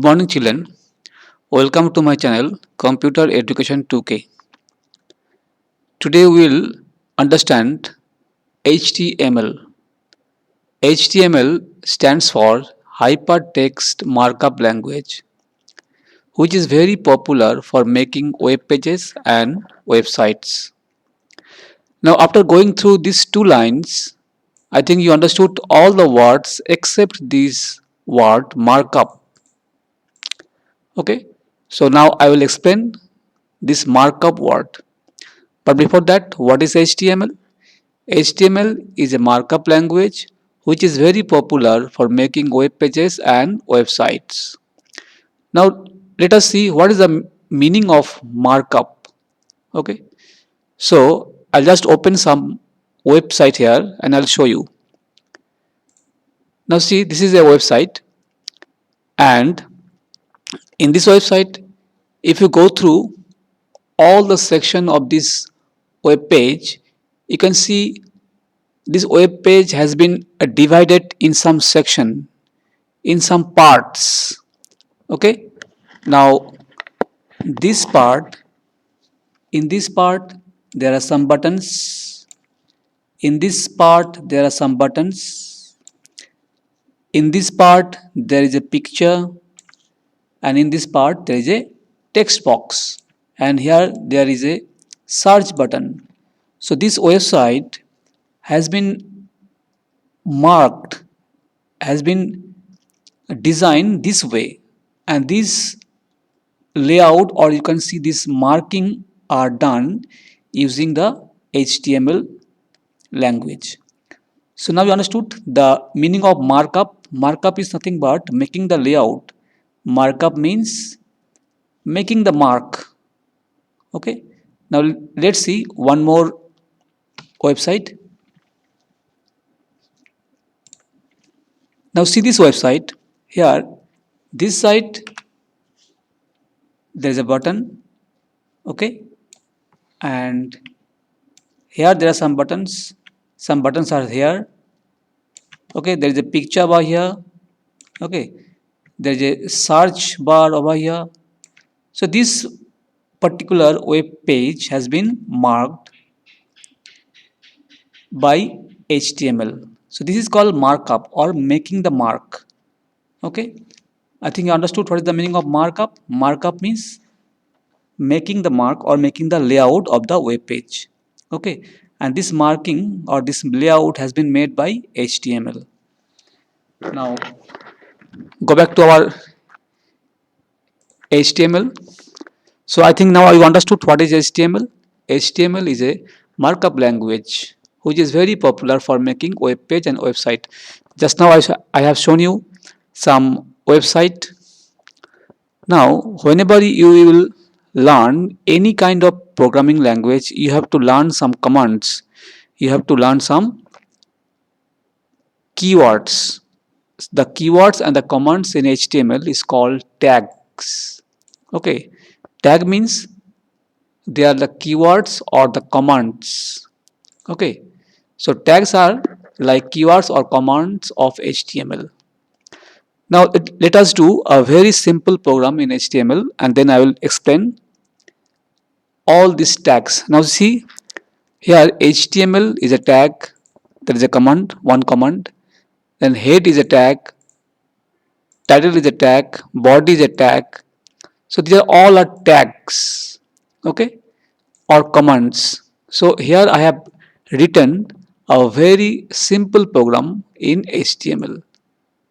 Good morning, children. Welcome to my channel, Computer Education 2K. Today we'll understand HTML. HTML stands for Hypertext Markup Language, which is very popular for making web pages and websites. Now, after going through these two lines, I think you understood all the words except this word markup. Okay, so now I will explain this markup word. But before that, what is HTML? HTML is a markup language which is very popular for making web pages and websites. Now, let us see what is the meaning of markup. Okay, so I'll just open some website here and I'll show you. Now, see, this is a website, and in this website, if you go through all the section of this web page, you can see this web page has been divided in some section, in some parts. Okay, now this part, in this part there are some buttons, in this part there are some buttons, in this part there is a picture, and in this part there is a text box, and here there is a search button. So this website has been marked, has been designed this way, and this layout, or you can see this marking, are done using the HTML language. So now you understood the meaning of markup. Markup is nothing but making the layout. Markup means making the mark. Okay, now let's see one more website. Now see this website here. This site, there is a button. Okay, and here there are some buttons. Some buttons are here. Okay, there is a picture over here. Okay, there is a search bar over here. So this particular web page has been marked by HTML. So this is called markup, or making the mark. Okay, I think you understood what is the meaning of markup. Markup means making the mark or making the layout of the web page. Okay, and this marking or this layout has been made by HTML. Now go back to our HTML. So I think now you understood what is HTML. HTML is a markup language which is very popular for making web page and website. Just now I have shown you some website. Now whenever you will learn any kind of programming language, you have to learn some commands. You have to learn some keywords. The keywords and the commands in HTML is called tags. Okay, tag means they are the keywords or the commands. Okay, so tags are like keywords or commands of HTML. Now let us do a very simple program in HTML, and then I will explain all these tags. Now see here, HTML is a tag, that is a command, one command. Then head is a tag, title is a tag, body is a tag. So these are all are tags. Okay, or commands. So here I have written a very simple program in HTML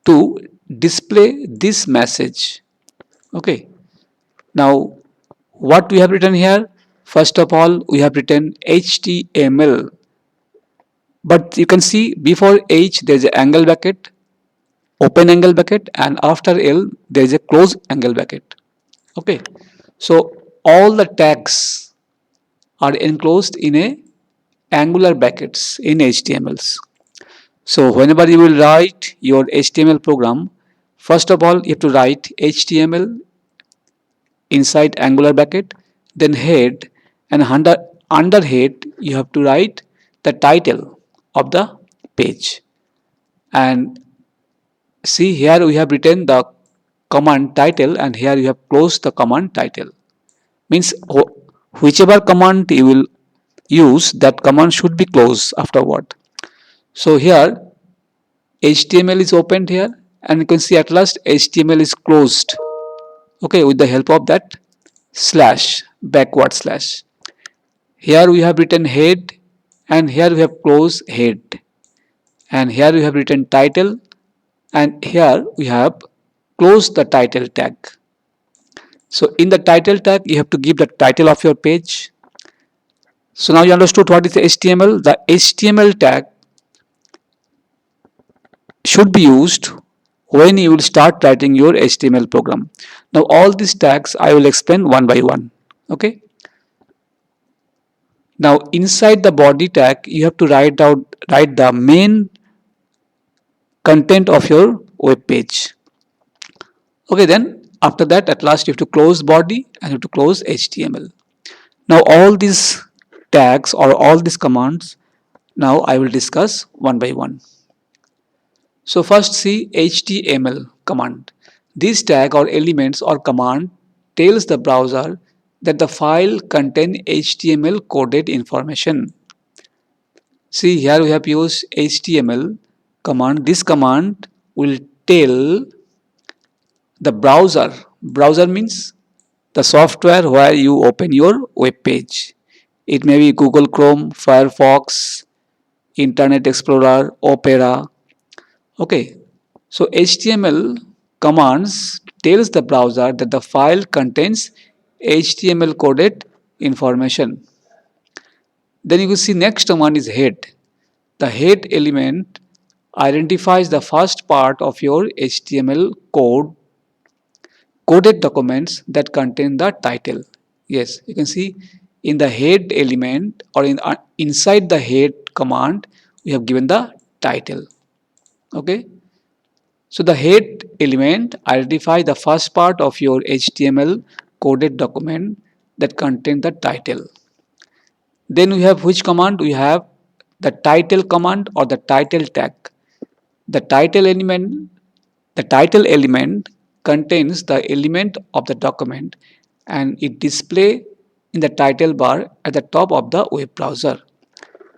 to display this message. Okay, now what we have written here? First of all, we have written HTML, but you can see before H there is an angle bracket, open angle bracket, and after L there is a close angle bracket. Okay, so all the tags are enclosed in a angular brackets in HTMLs. So whenever you will write your HTML program, first of all you have to write HTML inside angular bracket, then head, and under head you have to write the title of the page. And see here we have written the command title, and here you have closed the command title. Means whichever command you will use, that command should be closed afterward. So here HTML is opened here, and you can see at last HTML is closed. Okay, with the help of that slash, backward slash. Here we have written head, and here we have closed head, and here we have written title, and here we have closed the title tag. So in the title tag you have to give the title of your page. So now you understood what is the HTML. The HTML tag should be used when you will start writing your HTML program. Now all these tags I will explain one by one. Okay. Now inside the body tag you have to write the main content of your web page. Okay, then after that at last you have to close body and you have to close HTML. Now all these tags or all these commands now I will discuss one by one. So first see HTML command. This tag or elements or command tells the browser that the file contains HTML coded information. See here we have used HTML command. This command will tell the browser means the software where you open your web page. It may be Google Chrome, Firefox, Internet Explorer, Opera. Okay, so HTML commands tells the browser that the file contains HTML coded information. Then you will see next command is head. The head element identifies the first part of your HTML coded documents that contain the title. Yes, you can see in the head element or inside the head command we have given the title. Okay, so the head element identifies the first part of your HTML coded document that contain the title. Then we have which command? We have the title command or the title tag. The title element contains the element of the document and it display in the title bar at the top of the web browser.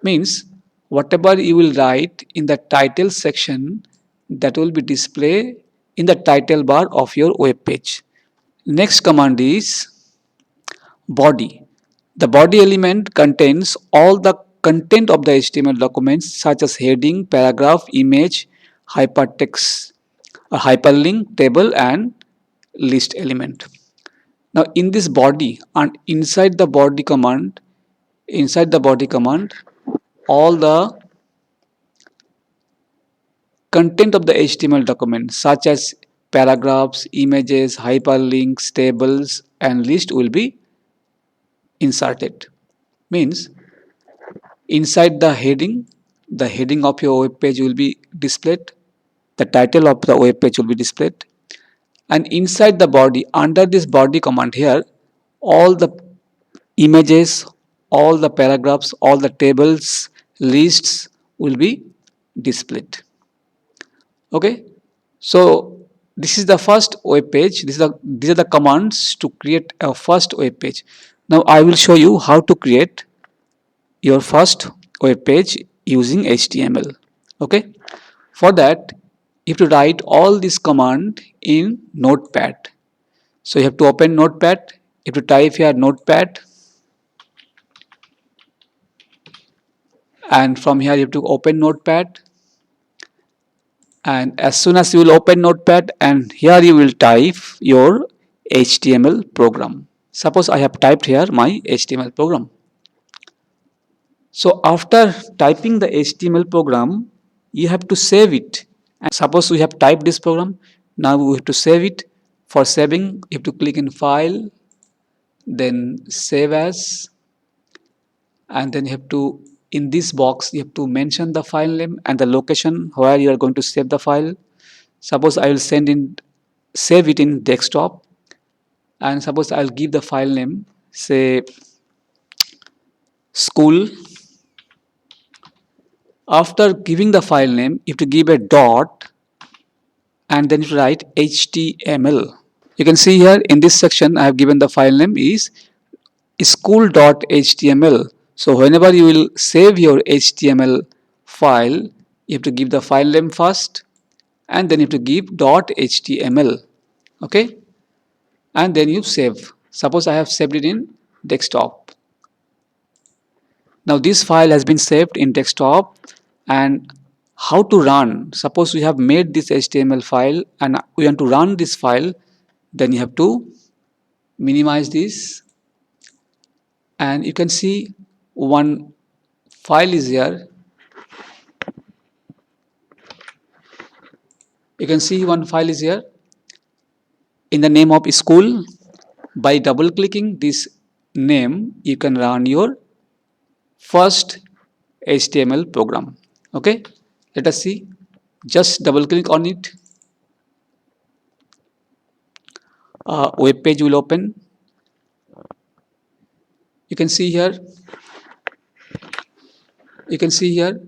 Means whatever you will write in the title section, that will be displayed in the title bar of your web page. Next command is body. The body element contains all the content of the HTML documents such as heading, paragraph, image, hypertext, a hyperlink, table and list element. Now in this body and inside the body command, all the content of the HTML document such as paragraphs, images, hyperlinks, tables and list will be inserted. Means inside the heading of your web page will be displayed, the title of the web page will be displayed, and inside the body, under this body command here, all the images, all the paragraphs, all the tables, lists will be displayed. Okay, so this is the first web page. These are the commands to create a first web page. Now I will show you how to create your first web page using HTML. Okay, for that you have to write all this command in Notepad. So you have to open Notepad. You have to type here Notepad, and from here you have to open Notepad. And as soon as you will open Notepad, and here you will type your HTML program. Suppose I have typed here my HTML program. So after typing the HTML program, you have to save it. And suppose we have typed this program, now we have to save it. For saving, you have to click in File, then Save As, and then you have to, in this box, you have to mention the file name and the location where you are going to save the file. Suppose I will save it in desktop, and suppose I'll give the file name, say school. After giving the file name, you have to give a dot and then you write HTML. You can see here in this section I have given the file name is school.html. So whenever you will save your HTML file, you have to give the file name first and then you have to give .html. Okay, and then you save. Suppose I have saved it in desktop. Now this file has been saved in desktop, and how to run? Suppose we have made this HTML file and we want to run this file, then you have to minimize this, and you can see one file is here. You can see one file is here in the name of school. By double clicking this name, you can run your first HTML program. Okay, let us see. Just double click on it. Web page will open. You can see here. You can see here.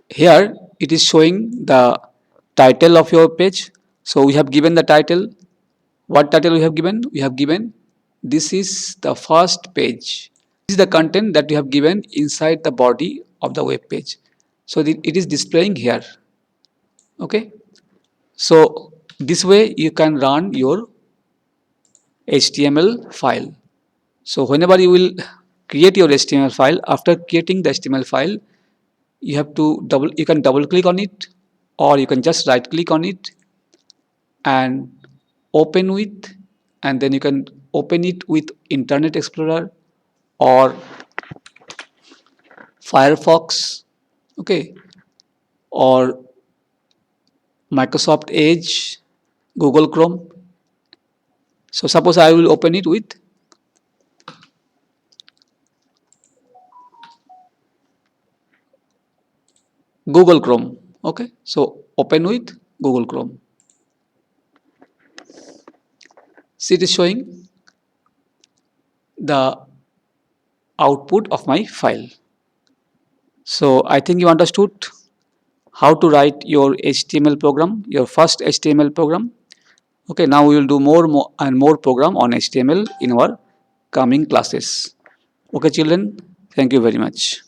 Here it is showing the title of your page. So we have given the title. What title we have given? We have given this is the first page. This is the content that we have given inside the body of the web page. So it is displaying here. Okay. So this way you can run your HTML file. So whenever you will create your HTML file, after creating the HTML file, you can double click on it, or you can just right click on it and open with, and then you can open it with Internet Explorer or Firefox, okay, or Microsoft Edge, Google Chrome. So suppose I will open it with Google Chrome. Okay, so open with Google Chrome. See, it is showing the output of my file. So I think you understood how to write your HTML program, your first HTML program. Okay, now we will do more and more program on HTML in our coming classes. Okay, children, thank you very much.